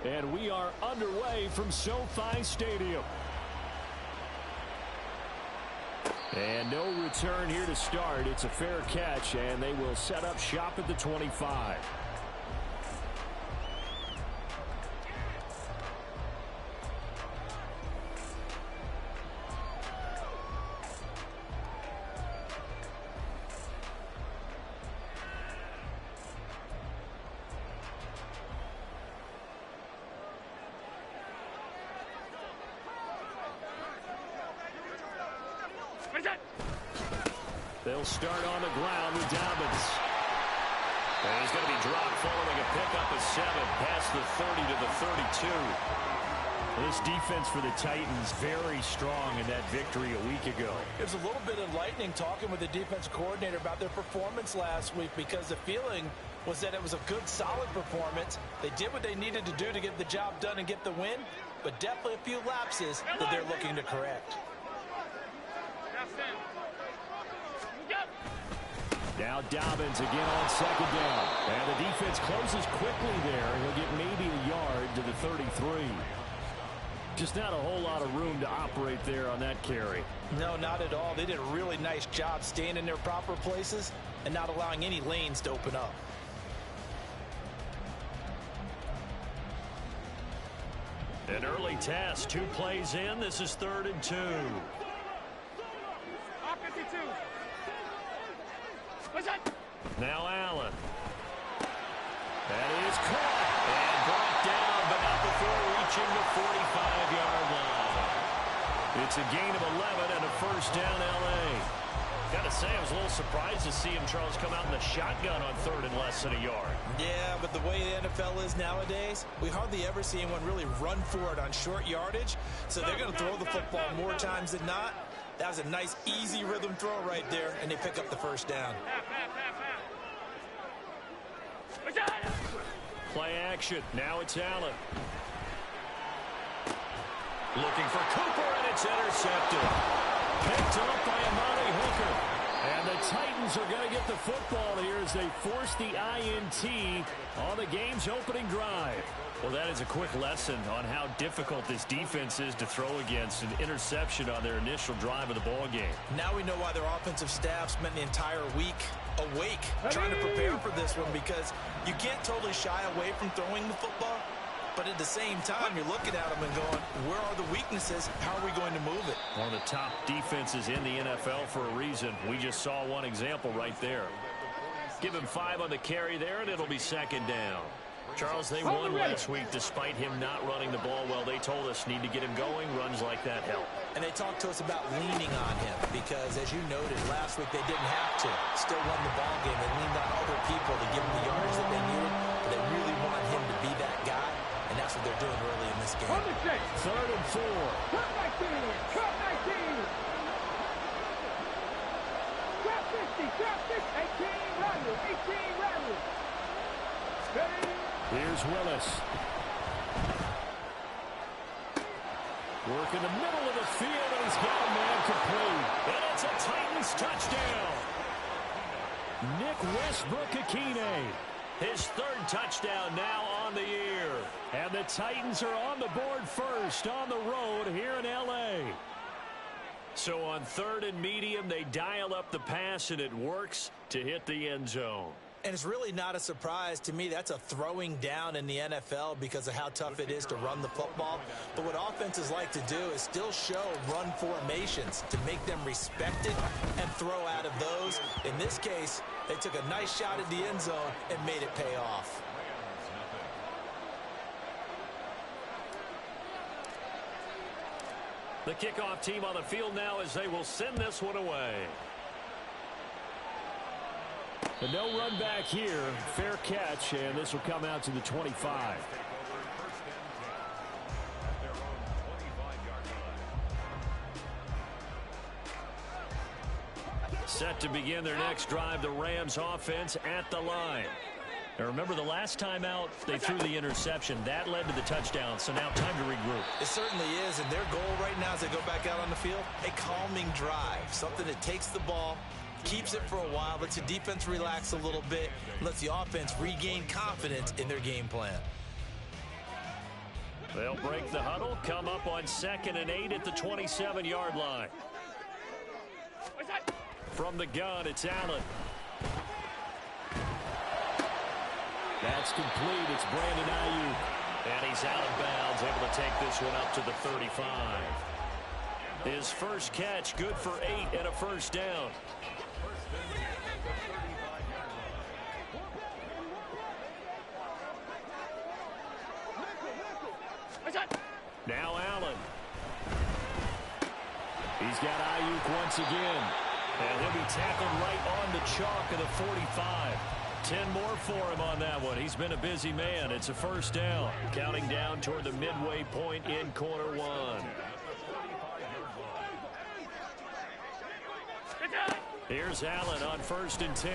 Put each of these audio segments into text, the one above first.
And we are underway from SoFi Stadium. And no return here to start. It's a fair catch, and they will set up shop at the 25. They'll start on the ground with Dobbins. And he's going to be dropped following a pickup of 7 past the 30 to the 32. This defense for the Titans very strong in that victory a week ago. There's a little bit of lightning talking with the defense coordinator about their performance last week because the feeling was that it was a good, solid performance. They did what they needed to do to get the job done and get the win, but definitely a few lapses that they're looking to correct. Now Dobbins again on second down. And the defense closes quickly there. He'll get maybe a yard to the 33. Just not a whole lot of room to operate there on that carry. No, not at all. They did a really nice job staying in their proper places and not allowing any lanes to open up. An early test. 2 plays in. This is 3rd and 2. Now Allen. That is caught and brought down, but not before reaching the 45-yard line. It's a gain of 11 and a first down, L.A. Got to say, I was a little surprised to see him, Charles, come out in the shotgun on 3rd and less than a yard. Yeah, but the way the NFL is nowadays, we hardly ever see anyone really run for it on short yardage, so they're going to throw the football more times than not. That was a nice, easy rhythm throw right there, and they pick up the first down. Play action. Now it's Allen. Looking for Cooper, and it's intercepted. Picked up by Amani Hooker. And the Titans are going to get the football here as they force the INT on the game's opening drive. Well, that is a quick lesson on how difficult this defense is to throw against. An interception on their initial drive of the ball game. Now we know why their offensive staff spent the entire week awake trying to prepare for this one, because you can't totally shy away from throwing the football, but at the same time you're looking at them and going, where are the weaknesses? How are we going to move it? One of the top defenses in the NFL for a reason. We just saw one example right there. Give him 5 on the carry there, and it'll be 2nd down. Charles, they won last week despite him not running the ball well. They told us need to get him going. Runs like that help. And they talked to us about leaning on him because, as you noted, last week they didn't have to. Still won the ball game. They leaned on other people to give them the yardage that they needed. But they really want him to be that guy, and that's what they're doing early in this game. 3rd and 4. Cut 19! Cut 19! Drop 50! Drop 50! 18 Randall! 18 Randall! Ready? Here's Willis. Work in the middle of the field, and he's got a man complete. And it's a Titans touchdown. Nick Westbrook-Ikhine. His 3rd touchdown now on the year. And the Titans are on the board first on the road here in L.A. So on 3rd and medium, they dial up the pass, and it works to hit the end zone. And it's really not a surprise to me. That's a throwing down in the NFL because of how tough it is to run the football. But what offenses like to do is still show run formations to make them respect it and throw out of those. In this case, they took a nice shot at the end zone and made it pay off. The kickoff team on the field now as they will send this one away. The no run back here, fair catch, and this will come out to the 25. Set to begin their next drive, the Rams offense at the line. Now remember, the last time out, they threw the interception. That led to the touchdown, so now time to regroup. It certainly is, and their goal right now as they go back out on the field, a calming drive, something that takes the ball, keeps it for a while, lets the defense relax a little bit, lets the offense regain confidence in their game plan. They'll break the huddle, come up on 2nd and 8 at the 27-yard line. From the gun, it's Allen. That's complete. It's Brandon Ayuk. And he's out of bounds, able to take this one up to the 35. His first catch, good for 8 and a first down. Now Allen. He's got Ayuk once again. And he'll be tackled right on the chalk of the 45. 10 more for him on that one. He's been a busy man. It's a first down. Counting down toward the midway point in quarter one. Here's Allen on 1st and 10.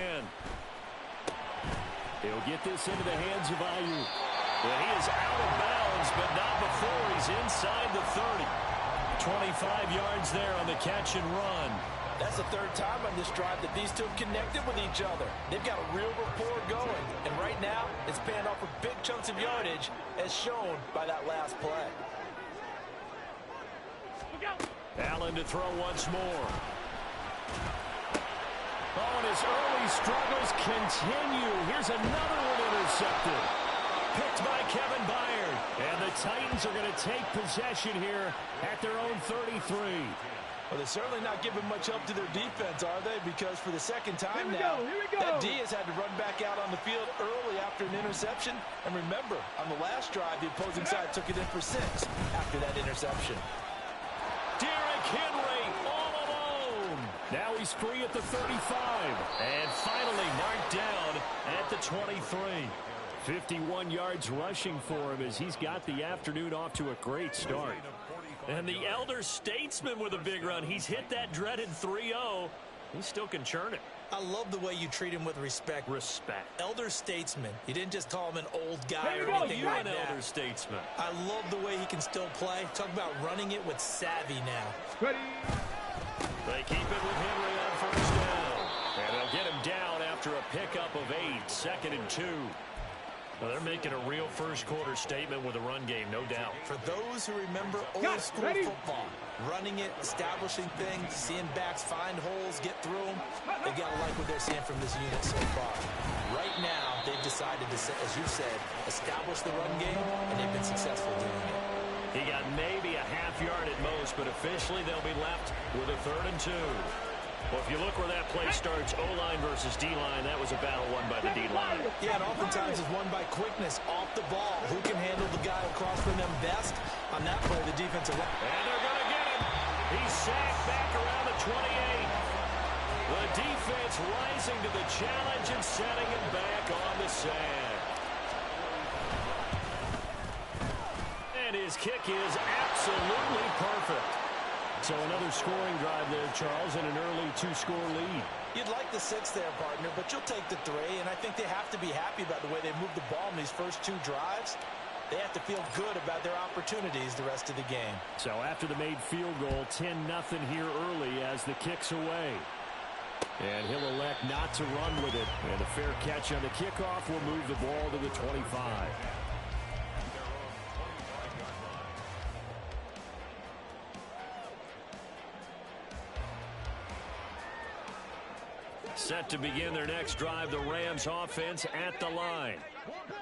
He'll get this into the hands of Ayuk. Well, he is out of bounds, but not before he's inside the 30. 25 yards there on the catch and run. That's the third time on this drive that these two have connected with each other. They've got a real rapport going. And right now, it's paying off with big chunks of yardage, as shown by that last play. Allen to throw once more. Oh, and his early struggles continue. Here's another one intercepted. Picked by Kevin Byard. And the Titans are going to take possession here at their own 33. Well, they're certainly not giving much help to their defense, are they? Because for the second time now, that D has had to run back out on the field early after an interception. And remember, on the last drive, the opposing side took it in for 6 after that interception. Derrick Henry all alone. Now he's free at the 35. And finally marked down at the 23. 51 yards rushing for him as he's got the afternoon off to a great start. And the elder statesman with a big run. He's hit that dreaded 3-0. He still can churn it. I love the way you treat him with respect. Respect. Elder statesman. You didn't just call him an old guy or anything You like an that. elder statesman. I love the way he can still play. Talk about running it with savvy now. Ready. They keep it with Henry on first down. And they'll get him down after a pickup of 8. 2nd and 2. Well, they're making a real first-quarter statement with a run game, no doubt. For those who remember old-school football, running it, establishing things, seeing backs find holes, get through them, they got to like what they're seeing from this unit so far. Right now, they've decided to, as you said, establish the run game, and they've been successful doing it. He got maybe a half yard at most, but officially they'll be left with a 3rd and 2. Well, if you look where that play starts, O-line versus D-line, that was a battle won by the D-line. Yeah, and oftentimes it's won by quickness off the ball. Who can handle the guy across from them best? On that play, the defensive line. And they're going to get him. He's sacked back around the 28. The defense rising to the challenge and setting him back on the sand. And his kick is absolutely perfect. So another scoring drive there, Charles, and an early 2-score lead. You'd like the 6 there, partner, but you'll take the 3, and I think they have to be happy about the way they moved the ball in these first 2 drives. They have to feel good about their opportunities the rest of the game. So after the made field goal, 10-0 here early as the kick's away. And he'll elect not to run with it. And a fair catch on the kickoff will move the ball to the 25. Set to begin their next drive, the Rams offense at the line.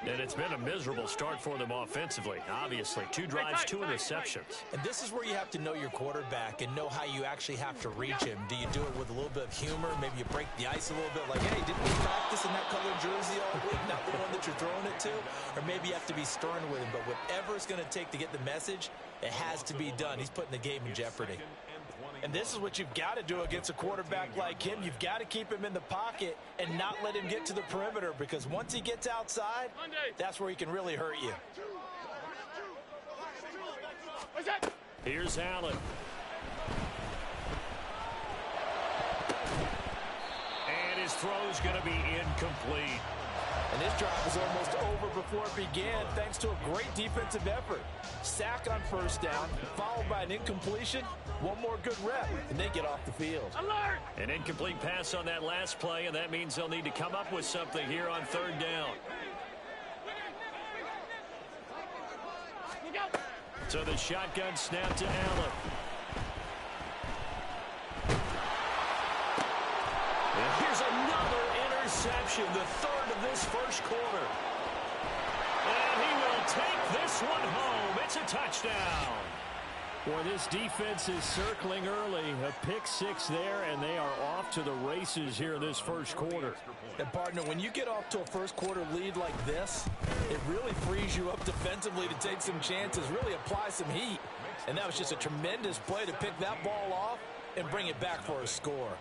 And it's been a miserable start for them offensively, obviously. 2 drives, 2 interceptions. And this is where you have to know your quarterback and know how you actually have to reach him. Do you do it with a little bit of humor? Maybe you break the ice a little bit, like, hey, didn't we practice in that colored jersey all week, not the one that you're throwing it to? Or maybe you have to be stern with him. But whatever it's going to take to get the message, it has to be done. He's putting the game in jeopardy. And this is what you've got to do against a quarterback like him. You've got to keep him in the pocket and not let him get to the perimeter, because once he gets outside, that's where he can really hurt you. Here's Allen. And his throw's going to be incomplete. And this drive was almost over before it began, thanks to a great defensive effort. Sack on first down, followed by an incompletion. One more good rep, and they get off the field. Alert! An incomplete pass on that last play, and that means they'll need to come up with something here on 3rd down. So the shotgun snap to Allen. And here's another interception, the third of this first quarter. And he will take this one home. It's a touchdown. Boy, this defense is circling early. A pick six there, and they are off to the races here in this first quarter. And, partner, when you get off to a first quarter lead like this, it really frees you up defensively to take some chances, really apply some heat. And that was just a tremendous play to pick that ball off and bring it back for a score.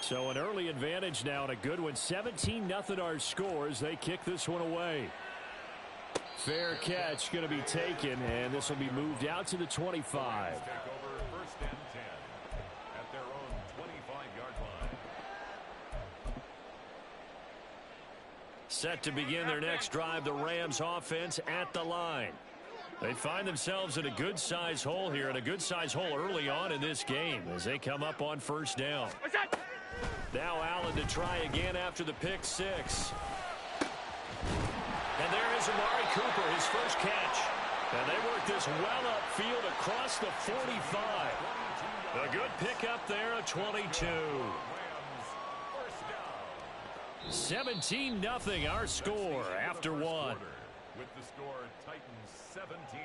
So an early advantage now and a good one. 17-0 our score as they kick this one away. Fair catch going to be taken, and this will be moved out to the 25. Take over first and 10 at their own 25-yard line. Set to begin their next drive, the Rams offense at the line. They find themselves in a good-sized hole here, and a good-sized hole early on in this game as they come up on first down. Now Allen to try again after the pick six. And there is Amari Cooper, his first catch. And they work this well upfield across the 45. A good pickup there, a 22. 17-0 our score after one. With the score, Titans 17,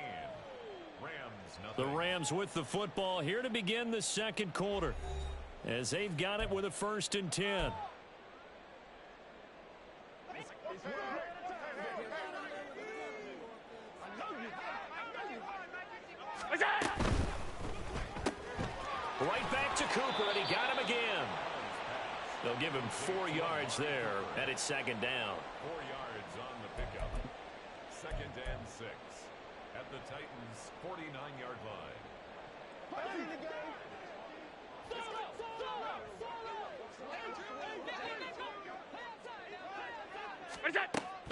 Rams The nothing. Rams with the football here to begin the second quarter, as they've got it with a 1st and 10. Right back to Cooper, and he got him again. They'll give him 4 yards there, and it's second down. 4 yards on the pickup. 2nd and 6 at the Titans' 49-yard line.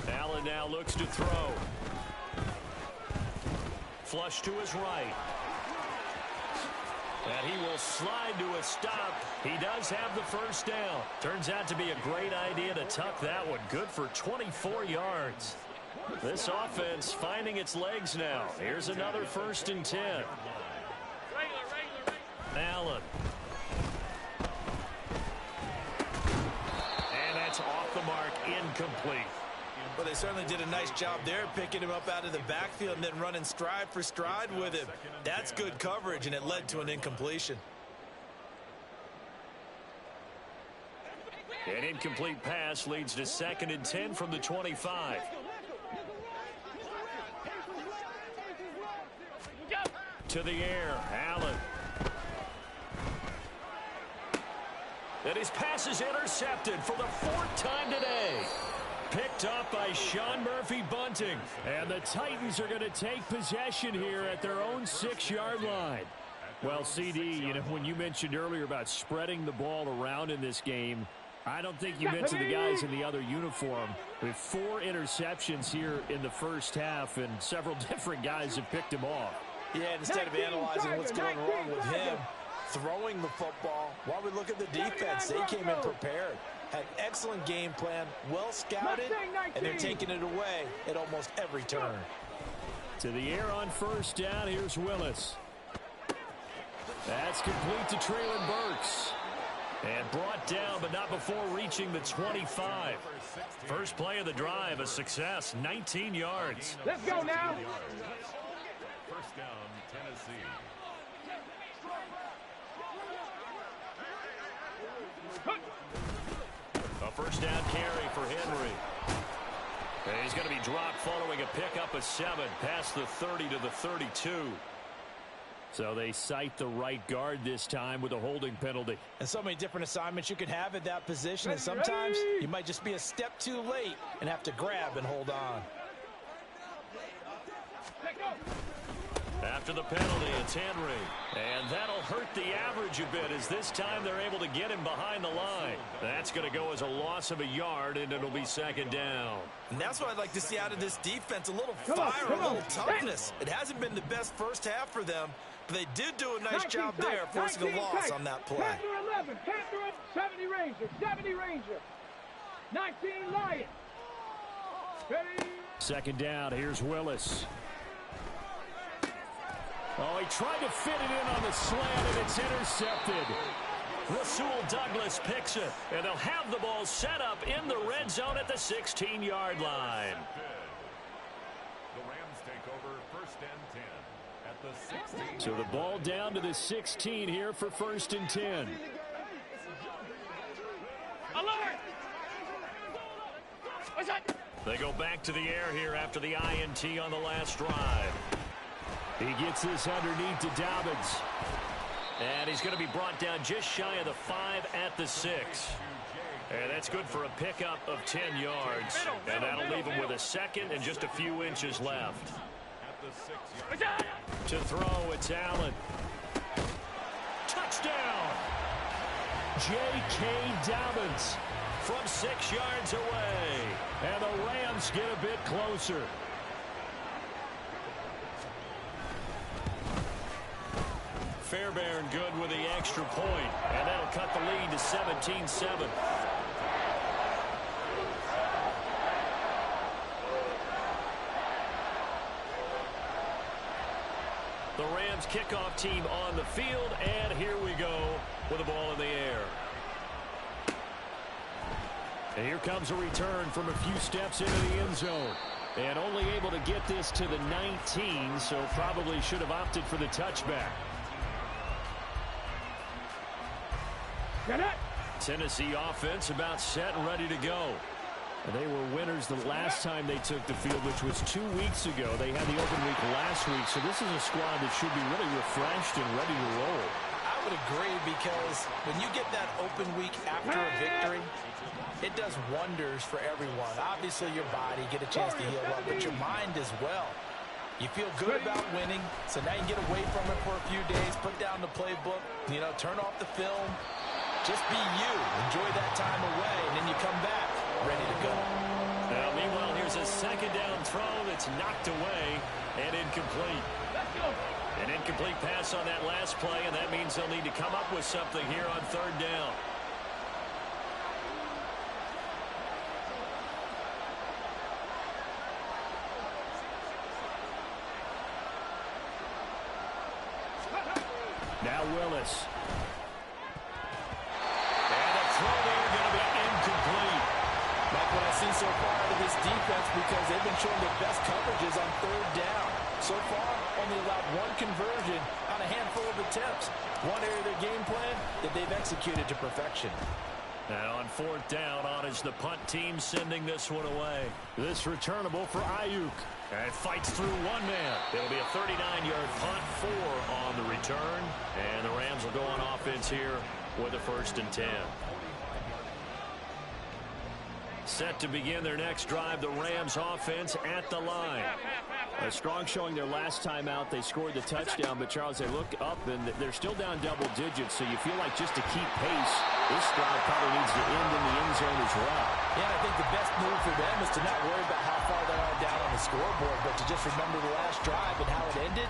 Allen now looks to throw. Flush to his right. And he will slide to a stop. He does have the first down. Turns out to be a great idea to tuck that one. Good for 24 yards. This offense finding its legs now. Here's another 1st and 10. Allen. And that's off the mark, incomplete. Well, they certainly did a nice job there, picking him up out of the backfield and then running stride for stride with him. That's good coverage, and it led to an incompletion. An incomplete pass leads to 2nd and 10 from the 25. To the air, Allen. And his pass is intercepted for the 4th time today. Picked up by Sean Murphy-Bunting. And the Titans are going to take possession here at their own 6-yard line. Well, CD, you know, when you mentioned earlier about spreading the ball around in this game, I don't think you meant to the guys in the other uniform. With 4 interceptions here in the first half, and several different guys have picked him off. Yeah, and instead of analyzing what's going wrong with him throwing the football, while we look at the defense, they came in prepared. Had excellent game plan, well scouted, and they're taking it away at almost every turn. To the air on first down, here's Willis. That's complete to Treylon Burks. And brought down, but not before reaching the 25. First play of the drive, a success, 19 yards. Let's go now. First down, Tennessee. A first down carry for Henry. And he's going to be dropped following a pickup of 7 past the 30 to the 32. So they cite the right guard this time with a holding penalty. And so many different assignments you can have at that position, and sometimes you might just be a step too late and have to grab and hold on. After the penalty, it's Henry. And that'll hurt the average a bit, as this time they're able to get him behind the line. That's going to go as a loss of a yard, and it'll be second down. And that's what I'd like to see out of this defense, a little fire, a little toughness. It hasn't been the best first half for them, but they did do a nice job there, forcing a loss on that play. Panther 11, Panther 70 Ranger, 70 Ranger. 19 Lions. Ready? Second down. Here's Willis. Oh, he tried to fit it in on the slant, and it's intercepted. Rasul Douglas picks it, and they'll have the ball set up in the red zone at the 16-yard line. The Rams take over first and 10 at the 16. So the ball down to the 16 here for first and 10. Alert! What's that? They go back to the air here after the INT on the last drive. He gets this underneath to Dobbins. And he's going to be brought down just shy of the 5 at the 6. And that's good for a pickup of 10 yards. And that'll leave him with a second and just a few inches left. To throw, it's Allen. Touchdown! J.K. Dobbins from 6 yards away. And the Rams get a bit closer. Fairbairn good with the extra point, and that'll cut the lead to 17-7. The Rams kickoff team on the field, and here we go with the ball in the air. And here comes a return from a few steps into the end zone. And only able to get this to the 19, so probably should have opted for the touchback. Tennessee offense about set and ready to go. And they were winners the last time they took the field, which was 2 weeks ago. They had the open week last week, so this is a squad that should be really refreshed and ready to roll. I would agree, because when you get that open week after a victory, it does wonders for everyone. Obviously, your body, get a chance to heal up, but your mind as well. You feel good about winning, so now you can get away from it for a few days, put down the playbook, turn off the film. Just be you. Enjoy that time away, and then you come back ready to go. Now, meanwhile, here's a second down throw that's knocked away and incomplete. An incomplete pass on that last play, and that means they'll need to come up with something here on third down. Now Willis. What I've seen so far out of this defense, because they've been showing their best coverages on third down. So far, only allowed one conversion on a handful of attempts. One area of their game plan that they've executed to perfection. Now on fourth down, on is the punt team sending this one away. This returnable for Ayuk. And fights through one man. It'll be a 39-yard punt, 4 on the return. And the Rams will go on offense here with a first and 10. Set to begin their next drive, the Rams offense at the line. A strong showing their last time out. They scored the touchdown, but Charles, they look up and they're still down double digits, so you feel like just to keep pace, this drive probably needs to end in the end zone as well. Yeah, I think the best move for them is to not worry about how far they are down on the scoreboard, but to just remember the last drive and how it ended.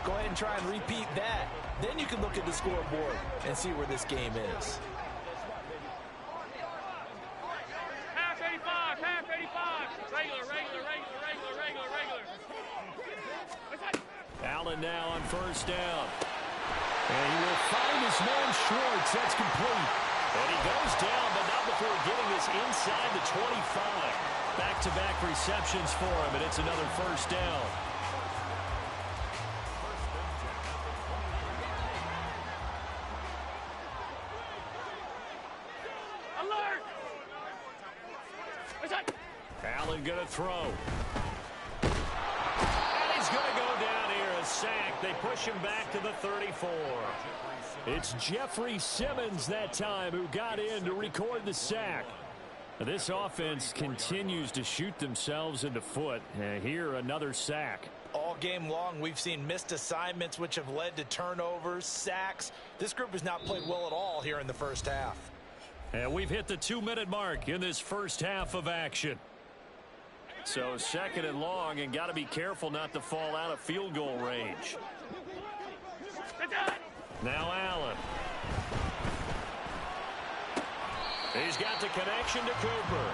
Go ahead and try and repeat that. Then you can look at the scoreboard and see where this game is. Allen now on first down. And he will find his man Schwartz. That's complete. And he goes down, but not before getting this inside the 25. Back-to-back receptions for him, and it's another first down. Alert! Allen going to throw. And he's going to go down here, a sack. They push him back to the 34. It's Jeffrey Simmons that time who got in to record the sack. This offense continues to shoot themselves in the foot. Here, another sack. All game long, we've seen missed assignments, which have led to turnovers, sacks. This group has not played well at all here in the first half. And we've hit the 2-minute mark in this first half of action. So second and long, and got to be careful not to fall out of field goal range. Now Allen. He's got the connection to Cooper.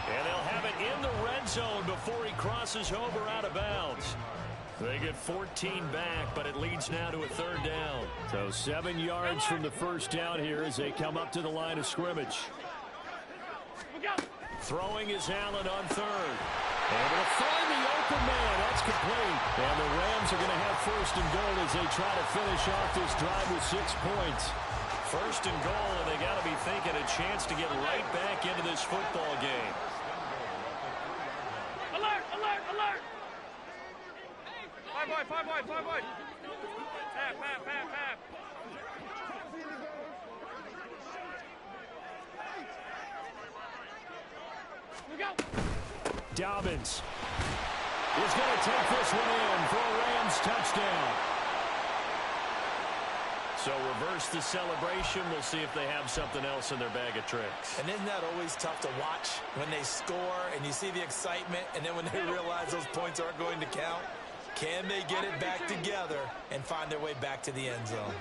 And they'll have it in the red zone before he crosses over out of bounds. They get 14 back, but it leads now to a third down. So 7 yards from the first down here as they come up to the line of scrimmage. Throwing is Allen on third. Able to find the open man. That's complete. And the Rams are going to have first and goal as they try to finish off this drive with 6 points. First and goal, and they got to be thinking a chance to get right back into this football game. Alert, alert, alert! 5 wide, 5 wide, 5 wide. Half. We go. Dobbins is going to take this one in for a Rams touchdown. So reverse the celebration. We'll see if they have something else in their bag of tricks. And isn't that always tough to watch when they score and you see the excitement, and then when they realize those points aren't going to count? Can they get it back together and find their way back to the end zone?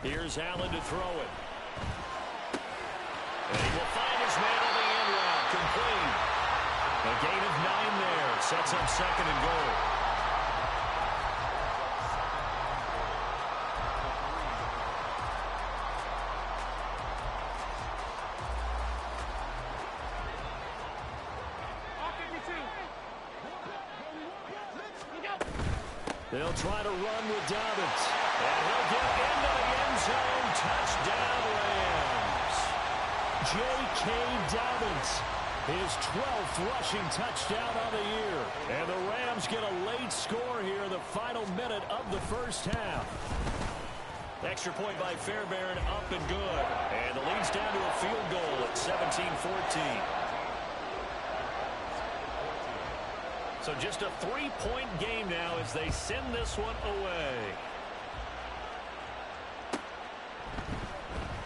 Here's Allen to throw it. And he will find his man on the end route. Complete. A gain of 9 there. Sets up second and goal. They'll try to run with Dobbins. And he'll get into the end zone. Touchdown, Rams. J.K. Dobbins, his 12th rushing touchdown of the year. And the Rams get a late score here in the final minute of the first half. Extra point by Fairbairn, up and good. And the lead's down to a field goal at 17-14. So just a 3-point game now as they send this one away.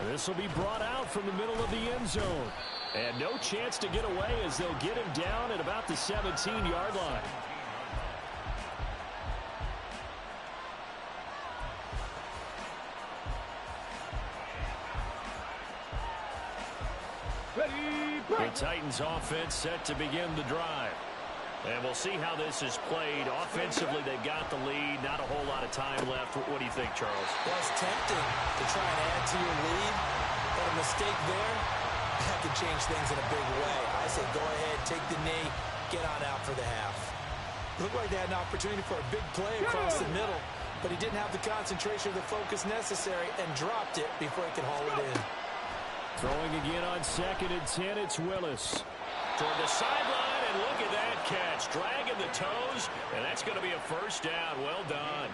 This will be brought out from the middle of the end zone. And no chance to get away as they'll get him down at about the 17-yard line. The Titans offense set to begin the drive. And we'll see how this is played. Offensively, they've got the lead. Not a whole lot of time left. What do you think, Charles? Well, it's tempting to try and add to your lead, but a mistake there have to change things in a big way. I say go ahead, take the knee, get on out for the half. Looked like they had an opportunity for a big play across the middle, but he didn't have the concentration or the focus necessary and dropped it before he could haul it in. Throwing again on 2nd and 10, it's Willis. Toward the sideline, and look at that catch. Dragging the toes, and that's going to be a first down. Well done.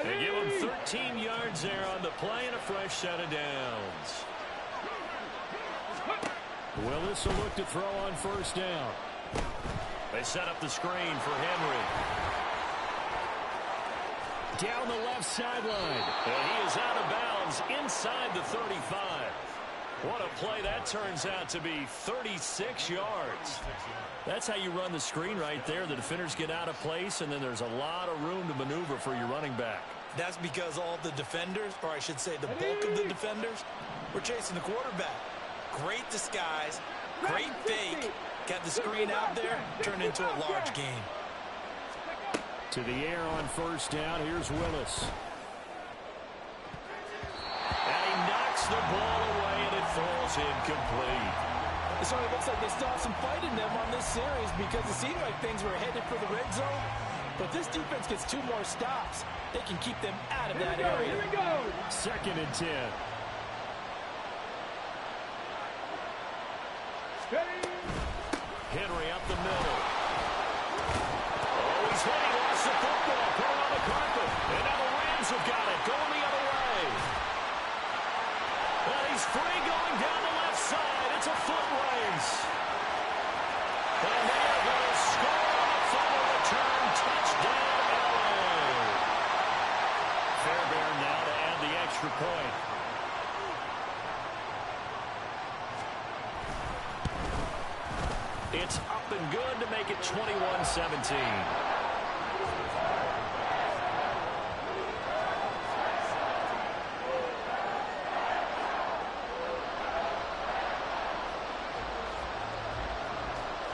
They give him 13 yards there on the play and a fresh set of downs. Willis will look to throw on first down. They set up the screen for Henry. Down the left sideline, and he is out of bounds inside the 35. What a play that turns out to be, 36 yards. That's how you run the screen right there. The defenders get out of place, and then there's a lot of room to maneuver for your running back. That's because all the defenders, or I should say the bulk of the defenders, were chasing the quarterback. Great disguise, great fake. Got the screen out there, turned into a large gain. To the air on first down, here's Willis. And he knocks the ball away, and it falls incomplete. It certainly looks like they still have some fight in them on this series because it seemed like things were headed for the red zone. But this defense gets 2 more stops. They can keep them out of that area. Here we go. 2nd and 10. Henry up the middle. Oh, he's hit. He lost the football. Put it on the carpet. And now the Rams have got it. Going the other way. And he's free going down the left side. It's a foot race. And they are going to score on the final return. Touchdown, LA. Fairbairn now to add the extra point. It's up and good to make it 21-17.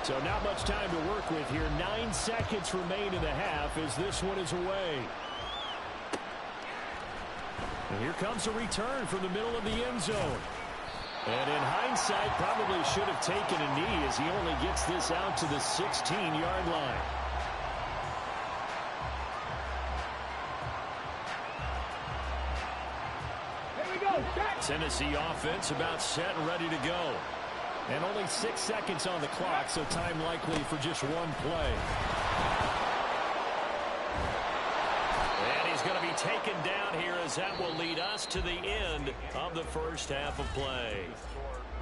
So not much time to work with here. 9 seconds remain in the half as this one is away. And here comes a return from the middle of the end zone. And in hindsight, probably should have taken a knee as he only gets this out to the 16-yard line. Here we go. Tennessee offense about set and ready to go. And only 6 seconds on the clock, so time likely for just one play. And he's going to be taken down here as that will lead us to the end of the first half of play.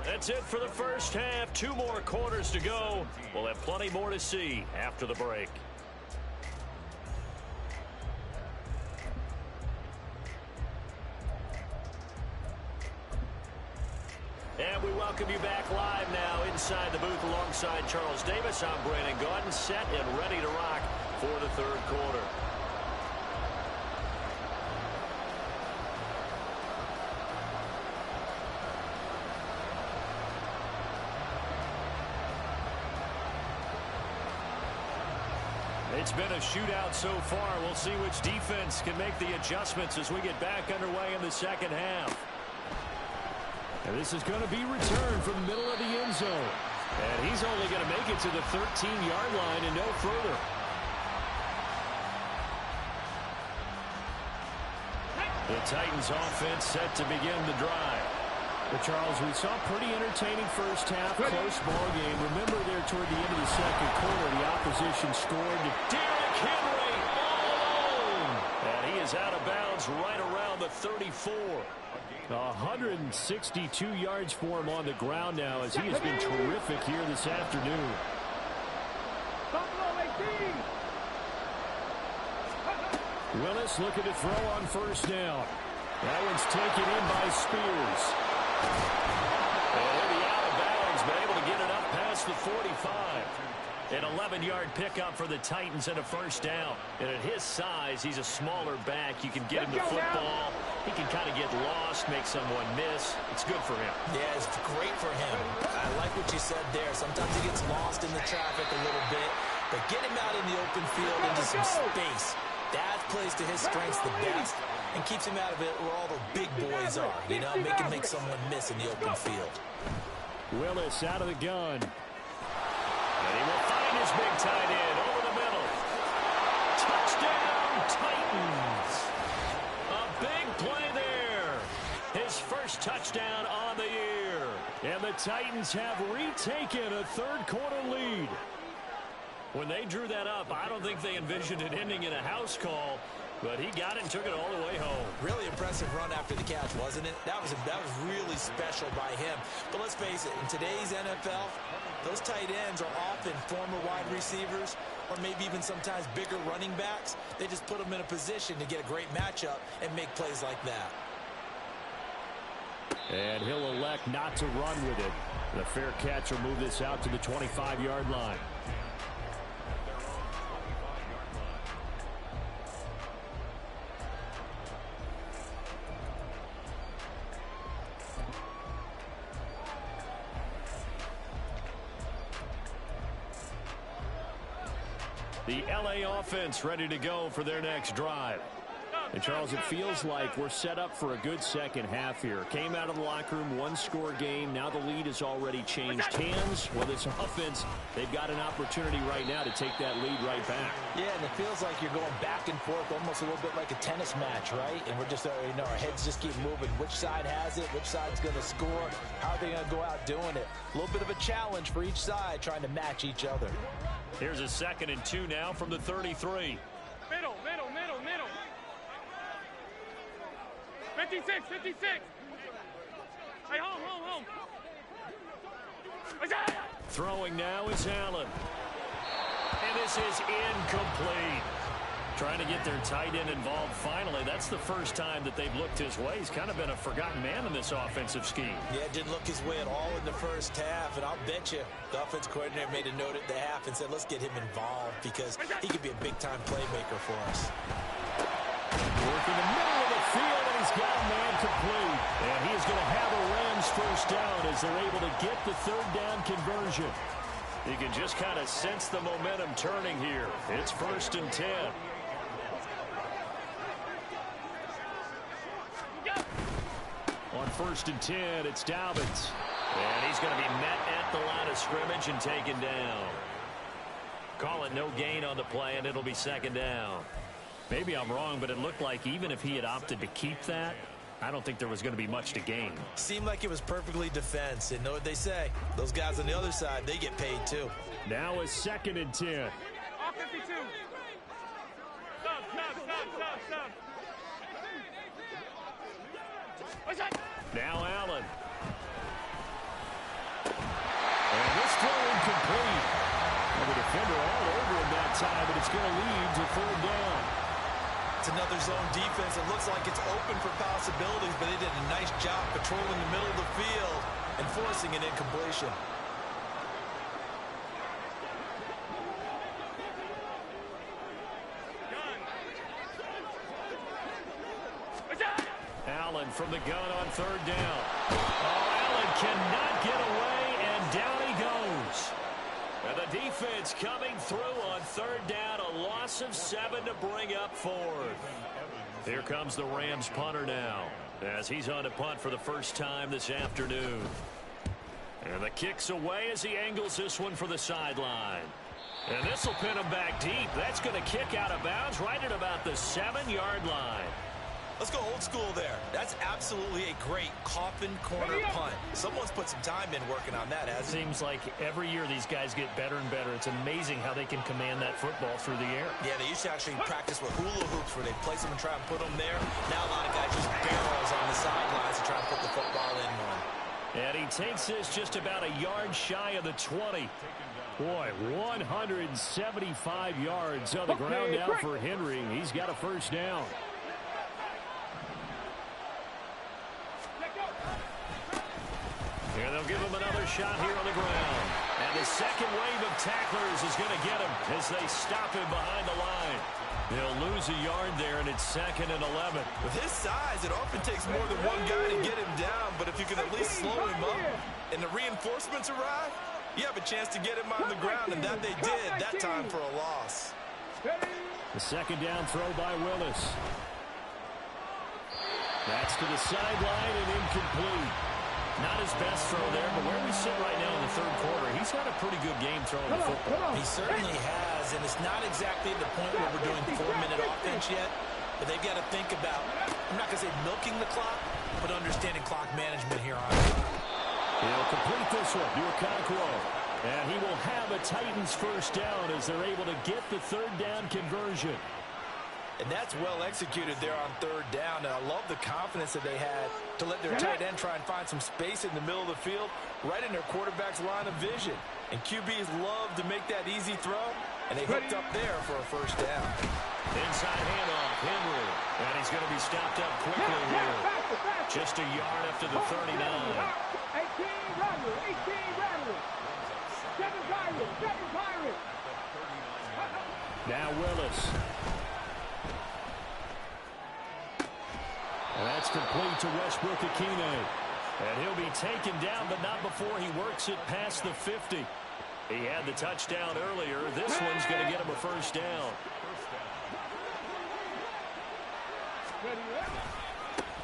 That's it for the first half. 2 more quarters to go. We'll have plenty more to see after the break. And we welcome you back live now inside the booth alongside Charles Davis. I'm Brandon Gaudin, set and ready to rock for the third quarter. It's been a shootout so far. We'll see which defense can make the adjustments as we get back underway in the second half. And this is going to be returned from the middle of the end zone. And he's only going to make it to the 13-yard line and no further. The Titans offense set to begin the drive. But Charles, we saw pretty entertaining first half, close ball game. Remember there toward the end of the second quarter, the opposition scored. Derrick Henry all alone. And he is out of bounds right around the 34. 162 yards for him on the ground now as he has been terrific here this afternoon. Willis looking to throw on first down. That one's taken in by Spears. And he'll be out of bounds, but able to get it up past the 45. An 11-yard pickup for the Titans and a first down. And at his size, he's a smaller back. You can get him the football. He can kind of get lost, make someone miss. It's good for him. Yeah, it's great for him. I like what you said there. Sometimes he gets lost in the traffic a little bit. But get him out in the open field into some space. That plays to his strengths the best and keeps him out of it where all the big boys are. You know, make someone miss in the open field. Willis out of the gun. And he will find his big tight end over the middle. Touchdown, Titans. A big play there. His first touchdown on the year. And the Titans have retaken a third-quarter lead. When they drew that up, I don't think they envisioned it ending in a house call, but he got it and took it all the way home. Really impressive run after the catch, wasn't it? That was really special by him. But let's face it, in today's NFL, those tight ends are often former wide receivers or maybe even sometimes bigger running backs. They just put them in a position to get a great matchup and make plays like that. And he'll elect not to run with it. The fair catch will move this out to the 25-yard line. The LA offense ready to go for their next drive. And, Charles, it feels like we're set up for a good second half here. Came out of the locker room, one-score game. Now the lead has already changed hands. Well, this offense, they've got an opportunity right now to take that lead right back. Yeah, and it feels like you're going back and forth almost a little bit like a tennis match, right? And we're just, our heads just keep moving. Which side has it? Which side's going to score? How are they going to go out doing it? A little bit of a challenge for each side trying to match each other. Here's a 2nd and 2 now from the 33. Middle. 56. Hey, home. Throwing now is Allen. And this is incomplete. Trying to get their tight end involved finally. That's the first time that they've looked his way. He's kind of been a forgotten man in this offensive scheme. Yeah, didn't look his way at all in the first half. And I'll bet you the offense coordinator made a note at the half and said, let's get him involved because he could be a big-time playmaker for us. Working the middle of the field, and he's got a man complete. And he is going to have a Rams first down as they're able to get the third down conversion. You can just kind of sense the momentum turning here. It's 1st and 10. On 1st and 10, it's Dobbins. And he's going to be met at the line of scrimmage and taken down. Call it no gain on the play, and it'll be 2nd down. Maybe I'm wrong, but it looked like even if he had opted to keep that, I don't think there was going to be much to gain. Seemed like it was perfectly defense. And know what they say? Those guys on the other side, they get paid too. Now is 2nd and 10. All 52. Stop. What's that? Now Allen. And this throw incomplete. And the defender all over him that time, but it's going to lead to 3rd down. It's another zone defense. It looks like it's open for possibilities, but they did a nice job patrolling the middle of the field and forcing an incompletion. Allen from the gun on 3rd down. Oh, Allen cannot get away, and down he goes. And the defense coming through on 3rd down, a loss of 7 to bring up 4th. Here comes the Rams punter now, as he's on to punt for the first time this afternoon. And the kick's away as he angles this one for the sideline. And this will pin him back deep. That's going to kick out of bounds right at about the 7-yard line. Let's go old school there. That's absolutely a great coffin corner punt. Someone's put some time in working on that, hasn't it? Seems like every year these guys get better and better. It's amazing how they can command that football through the air. Yeah, they used to actually practice with hula hoops where they place them and try and put them there. Now a lot of guys just barrels on the sidelines to try and put the football in one. And he takes this just about a yard shy of the 20. Boy, 175 yards on the ground now for Henry. He's got a 1st down. And they'll give him another shot here on the ground. And the second wave of tacklers is going to get him as they stop him behind the line. They'll lose a yard there, and it's 2nd and 11. With his size, it often takes more than one guy to get him down, but if you can at least slow him up and the reinforcements arrive, you have a chance to get him on the ground, and that they did that time for a loss. The 2nd down throw by Willis. That's to the sideline and incomplete. Not his best throw there, but where we sit right now in the 3rd quarter, he's had a pretty good game throwing the football. He certainly has, and it's not exactly the point where we're doing 4-minute offense yet, but they've got to think about, I'm not going to say milking the clock, but understanding clock management here on it. He'll complete this one to Okonkwo. And he will have a Titans 1st down as they're able to get the 3rd down conversion. And that's well executed there on 3rd down. And I love the confidence that they had to let their tight end try and find some space in the middle of the field, right in their quarterback's line of vision. And QBs love to make that easy throw, and they hooked up there for a 1st down. Inside handoff, Henry. And he's going to be stopped up quickly here. Just a yard after the 39. 18 Riley. 7 Pirates. Now Willis. And that's complete to Westbrook-Ikhine. And he'll be taken down, but not before he works it past the 50. He had the touchdown earlier. This one's going to get him a 1st down.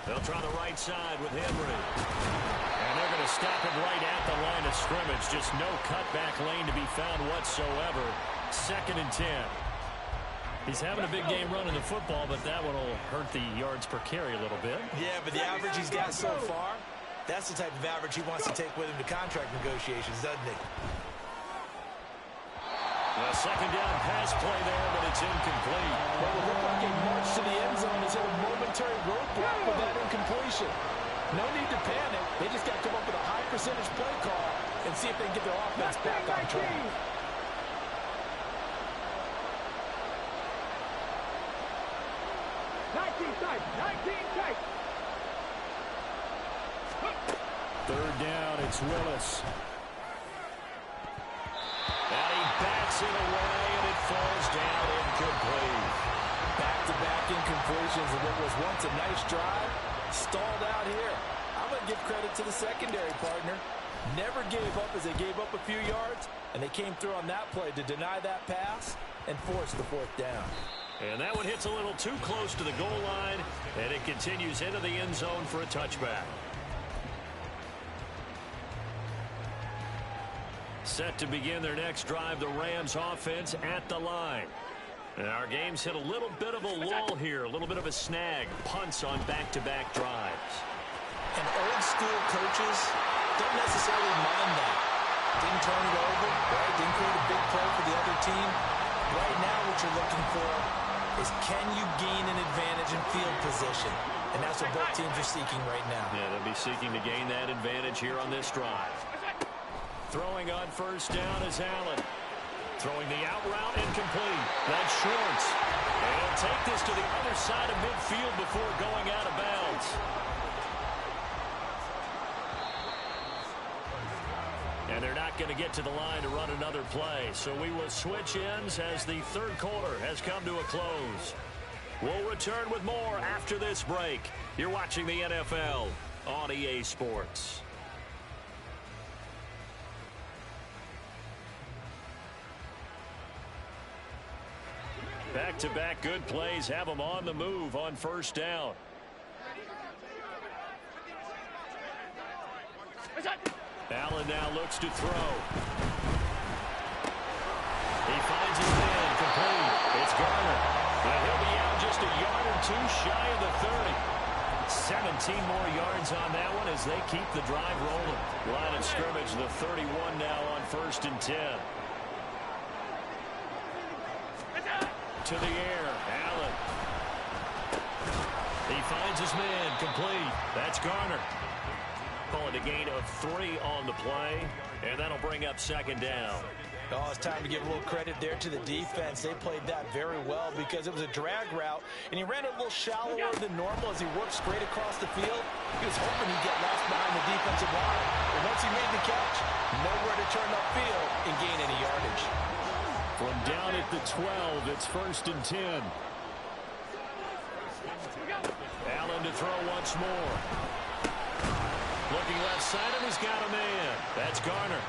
They'll try the right side with Henry. And they're going to stop him right at the line of scrimmage. Just no cutback lane to be found whatsoever. 2nd and 10. He's having a big game running the football, but that one will hurt the yards per carry a little bit. Yeah, but the average he's got so far, that's the type of average he wants to take with him to contract negotiations, doesn't he? A 2nd down pass play there, but it's incomplete. Well, it looked like a march to the end zone has hit a momentary roadblock with that incompletion. No need to panic. They just got to come up with a high percentage play call and see if they can get their offense back on track. 3rd down, it's Willis. And he backs it away, and it falls down incomplete. Back-to-back incompletions, and what was once a nice drive stalled out here. I'm going to give credit to the secondary partner. Never gave up as they gave up a few yards, and they came through on that play to deny that pass and force the fourth down. And that one hits a little too close to the goal line, and it continues into the end zone for a touchback. Set to begin their next drive, the Rams offense at the line. And our game's hit a little bit of a lull here, a little bit of a snag. Punts on back-to-back drives. And old school coaches don't necessarily mind that. Didn't turn it over, right? Didn't create a big play for the other team. Right now what you're looking for is can you gain an advantage in field position? And that's what both teams are seeking right now. Yeah, they'll be seeking to gain that advantage here on this drive. Throwing on first down is Allen. Throwing the out route incomplete. That's Schwartz. And he'll take this to the other side of midfield before going out of bounds. And they're not going to get to the line to run another play. So we will switch ends as the third quarter has come to a close. We'll return with more after this break. You're watching the NFL on EA Sports. Back-to-back good plays have them on the move on first down. Allen now looks to throw. He finds his man complete. It's Garner. And he'll be out just a yard or two shy of the 30. 17 more yards on that one as they keep the drive rolling. Line of scrimmage, the 31 now on 1st and 10. To the air, Allen. He finds his man complete. That's Garner. Calling a gain of 3 on the play, and that'll bring up second down. Oh, it's time to give a little credit there to the defense. They played that very well because it was a drag route, and he ran a little shallower than normal as he worked straight across the field. He was hoping he'd get lost behind the defensive line. But once he made the catch, nowhere to turn upfield and gain any yardage. From down at the 12, it's 1st and 10. Allen to throw once more. Looking left side, and he's got a man. That's Garner.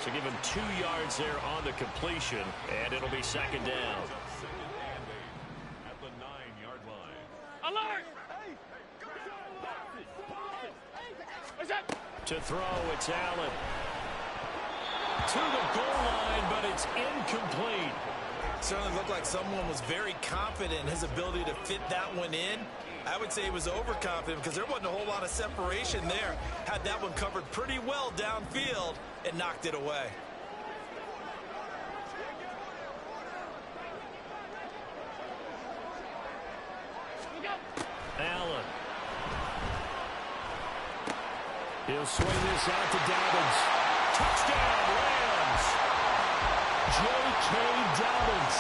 So give him 2 yards there on the completion, and it'll be second down. At the 9-yard line. Alert! To throw, it's Allen. To the goal line, but it's incomplete. Certainly looked like someone was very confident in his ability to fit that one in. I would say he was overconfident because there wasn't a whole lot of separation there. Had that one covered pretty well downfield and knocked it away. Allen. He'll swing this out to Dobbins. Touchdown, Rams. J.K. Dobbins.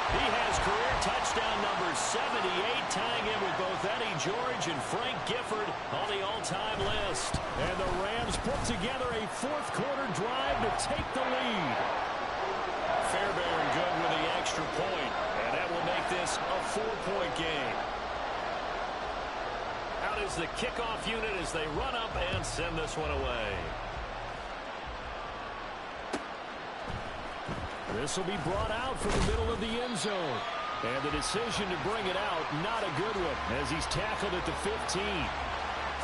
He has career touchdown number 78, tying in with both Eddie George and Frank Gifford on the all-time list. And the Rams put together a fourth-quarter drive to take the lead. Fairbairn good with the extra point, and that will make this a 4-point game. Out is the kickoff unit as they run up and send this one away. This will be brought out from the middle of the end zone. And the decision to bring it out, not a good one, as he's tackled at the 15.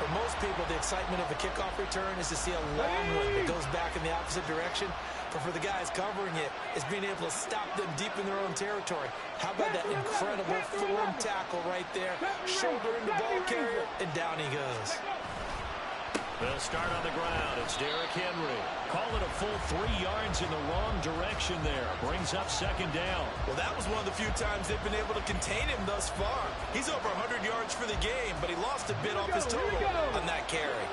For most people, the excitement of a kickoff return is to see a long one that goes back in the opposite direction. But for the guys covering it, it's being able to stop them deep in their own territory. How about that incredible form tackle right there? Shoulder in the ball carrier, and down he goes. They'll start on the ground. It's Derrick Henry. Call it a full 3 yards in the wrong direction there. Brings up second down. Well, that was one of the few times they've been able to contain him thus far. He's over 100 yards for the game, but he lost a bit off his total on that carry.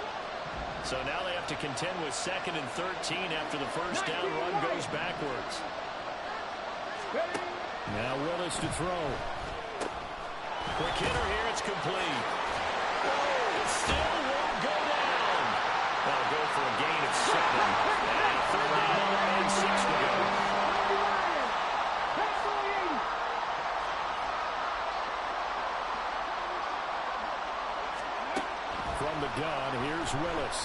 So now they have to contend with 2nd and 13 after the first down run goes backwards. Now Willis to throw. Quick hitter here. It's complete. It still won't go down. That'll go for a gain of 7. And 3rd down and 6 to go. From the gun, here's Willis.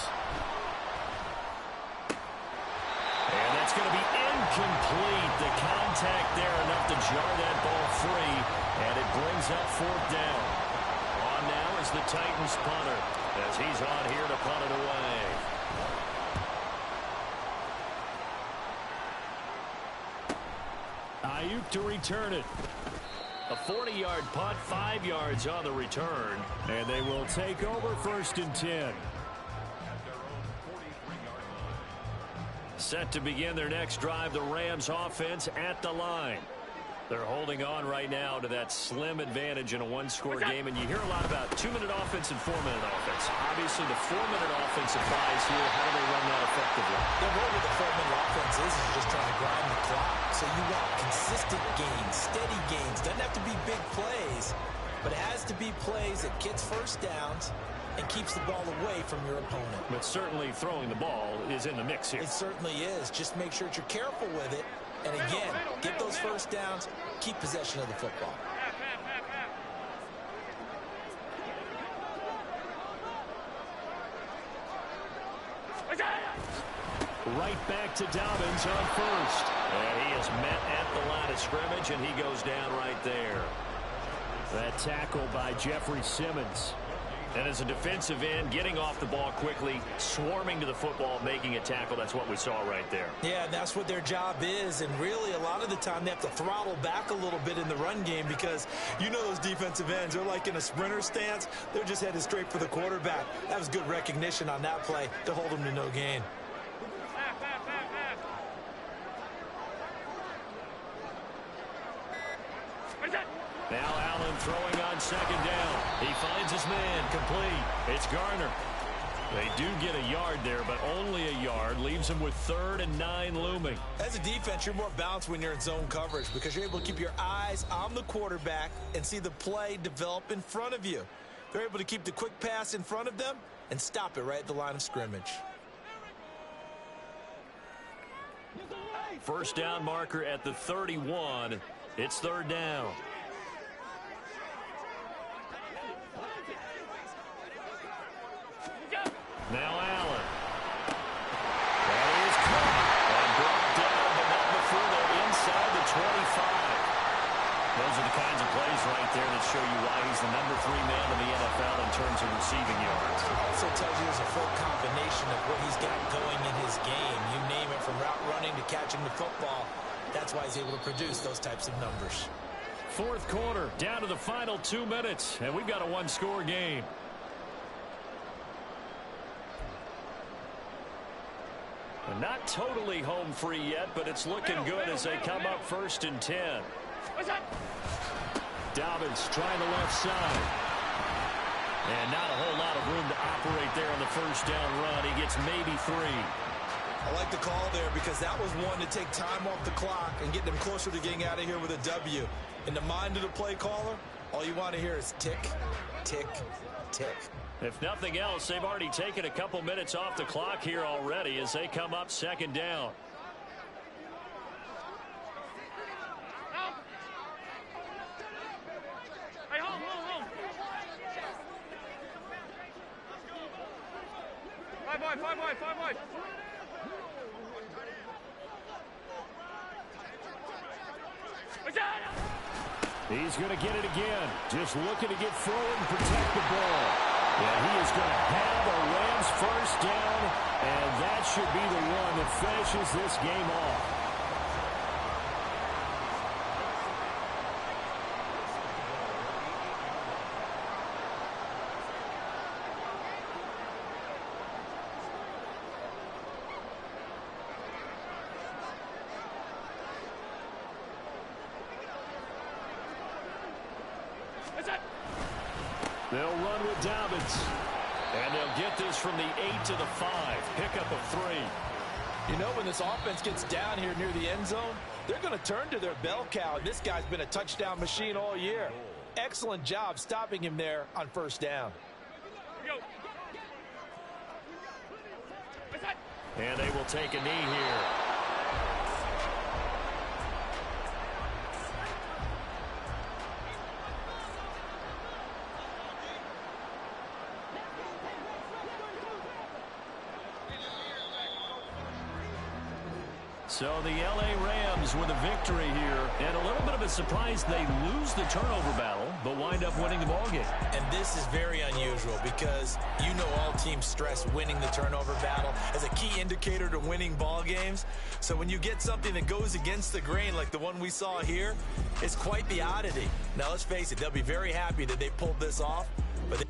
That's going to be incomplete. The contact there enough to jar that ball free, and it brings up fourth down. On now is the Titans punter, as he's on here to punt it away. Ayuk to return it. A 40-yard punt, 5 yards on the return, and they will take over 1st and 10. Set to begin their next drive, the Rams offense at the line. They're holding on right now to that slim advantage in a one-score game, and you hear a lot about 2-minute offense and 4-minute offense. Obviously, the 4-minute offense applies here. How do they run that effectively? The role of the 4-minute offense is just trying to grind the clock. So you want consistent gains, steady gains. Doesn't have to be big plays, but it has to be plays that gets first downs and keeps the ball away from your opponent. But certainly throwing the ball is in the mix here. It certainly is. Just make sure that you're careful with it. And again, get those first downs, keep possession of the football. Right back to Dobbins on first. And he is met at the line of scrimmage, and he goes down right there. That tackle by Jeffrey Simmons. And as a defensive end, getting off the ball quickly, swarming to the football, making a tackle. That's what we saw right there. Yeah, that's what their job is. And really, a lot of the time, they have to throttle back a little bit in the run game because you know those defensive ends, they're like in a sprinter stance. They're just headed straight for the quarterback. That was good recognition on that play to hold them to no gain. Now Allen throwing on 2nd down. He finds his man, complete. It's Garner. They do get a yard there, but only a yard. Leaves them with 3rd and 9 looming. As a defense, you're more balanced when you're in zone coverage because you're able to keep your eyes on the quarterback and see the play develop in front of you. They're able to keep the quick pass in front of them and stop it right at the line of scrimmage. First down marker at the 31. It's 3rd down. Now Allen. That is caught and brought down, but not before they're inside the 25. Those are the kinds of plays right there that show you why he's the number 3 man in the NFL in terms of receiving yards. It also tells you there's a full combination of what he's got going in his game. You name it, from route running to catching the football. That's why he's able to produce those types of numbers. 4th quarter, down to the final 2 minutes, and we've got a one-score game. Not totally home free yet, but it's looking good as they come up 1st and 10. Dobbins trying the left side. And not a whole lot of room to operate there on the first down run. He gets maybe 3. I like the call there because that was one to take time off the clock and get them closer to getting out of here with a W. In the mind of the play caller, all you want to hear is tick, tick, tick. If nothing else, they've already taken a couple minutes off the clock here already as they come up 2nd down. Hey, home. Five wide. He's going to get it again. Just looking to get forward and protect the ball. Yeah, he is going to have a Rams first down, and that should be the one that finishes this game off. They'll run with Dobbins. And they'll get this from the 8 to the 5. Pickup of 3. You know, when this offense gets down here near the end zone, they're going to turn to their bell cow. This guy's been a touchdown machine all year. Excellent job stopping him there on first down. And they will take a knee here. So the L.A. Rams with a victory here. And a little bit of a surprise they lose the turnover battle, but wind up winning the ballgame. And this is very unusual because you know all teams stress winning the turnover battle as a key indicator to winning ball games. So when you get something that goes against the grain like the one we saw here, it's quite the oddity. Now let's face it, they'll be very happy that they pulled this off. But